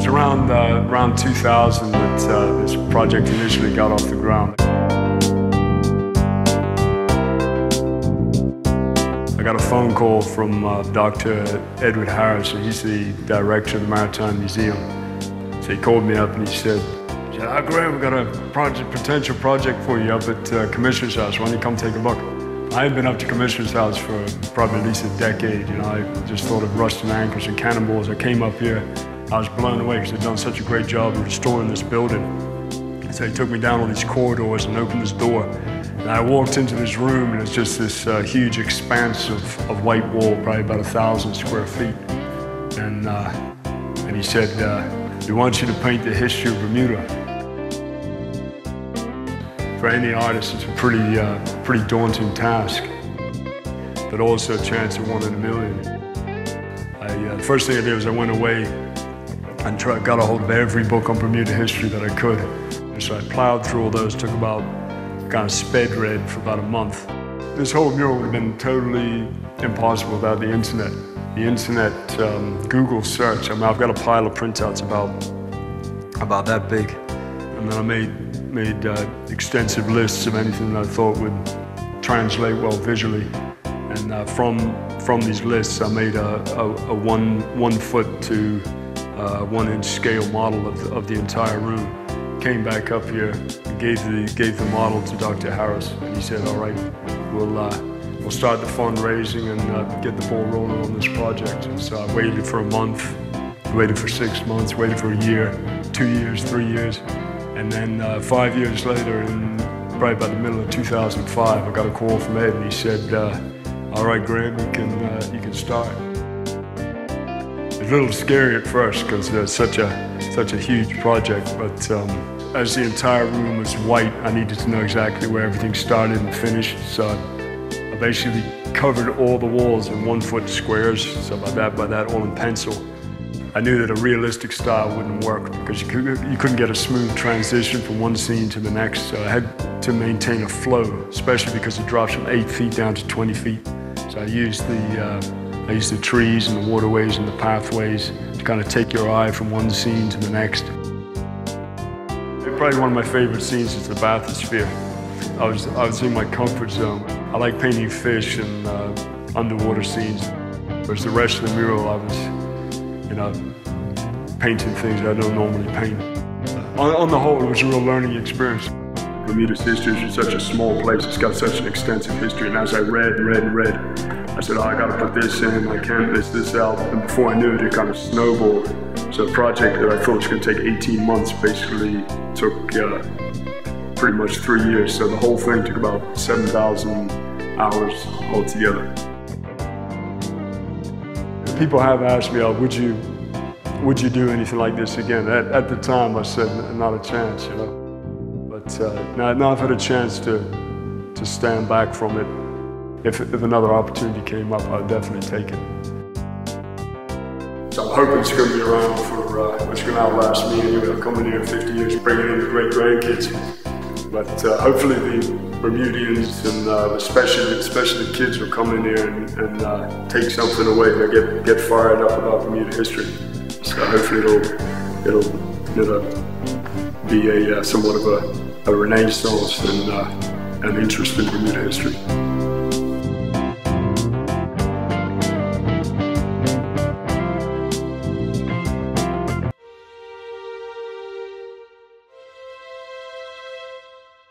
was around 2000 that this project initially got off the ground. I got a phone call from Dr. Edward Harris, and he's the director of the Maritime Museum. So he called me up and he said, "Hi Graham, we've got a potential project for you up at Commissioner's House. Why don't you come take a look?" I had been up to Commissioner's House for probably at least a decade. You know, I just thought of rusting anchors and cannonballs. I came up here, I was blown away because they'd done such a great job of restoring this building. So he took me down all these corridors and opened this door. And I walked into this room, and it's just this huge expanse of white wall, probably about 1,000 square feet. And he said, "We want you to paint the history of Bermuda." For any artist, it's a pretty daunting task, but also a chance of 1 in a million. The first thing I did was I went away and got a hold of every book on Bermuda history that I could. And so I plowed through all those, took about, kind of sped read for about a month. This whole mural would have been totally impossible without the internet. The internet, Google search, I mean, I've got a pile of printouts about that big. And then I made extensive lists of anything that I thought would translate well visually. And from these lists, I made a 1 foot to 1 inch scale model of the entire room. Came back up here and gave the model to Dr. Harris, and he said, "All right, we'll start the fundraising and get the ball rolling on this project." And so I waited for a month, waited for 6 months, waited for a year, 2 years, 3 years, and then 5 years later, in probably about the middle of 2005, I got a call from Ed, and he said, "All right, Graham, you can start." It was a little scary at first because it's such a huge project, but as the entire room was white, I needed to know exactly where everything started and finished. So I basically covered all the walls in 1 foot squares, so by that, all in pencil. I knew that a realistic style wouldn't work because you couldn't get a smooth transition from one scene to the next. So I had to maintain a flow, especially because it drops from 8 feet down to 20 feet. So I used the trees and the waterways and the pathways to kind of take your eye from one scene to the next. Probably one of my favorite scenes is the bathysphere. I was in my comfort zone. I like painting fish and underwater scenes, whereas the rest of the mural I was, you know, painting things I don't normally paint. On the whole, it was a real learning experience. Bermuda's history is such a small place. It's got such an extensive history, and as I read, I said, "Oh, I got to put this in. I can't miss this out." And before I knew it, it kind of snowballed. So a project that I thought was going to take 18 months basically took pretty much 3 years. So the whole thing took about 7,000 hours altogether. People have asked me, "Oh, would you do anything like this again?" At the time, I said, "Not a chance," you know. But now I've had a chance to stand back from it. If another opportunity came up, I'd definitely take it. So I'm hoping it's going to be around for, it's going to outlast me anyway. I'll come in here in 50 years and bring in the great-grandkids. But hopefully the Bermudians and especially the kids will come in here and take something away. They'll get fired up about Bermuda history. So hopefully it'll be somewhat of a renaissance and an interest in Bermuda history.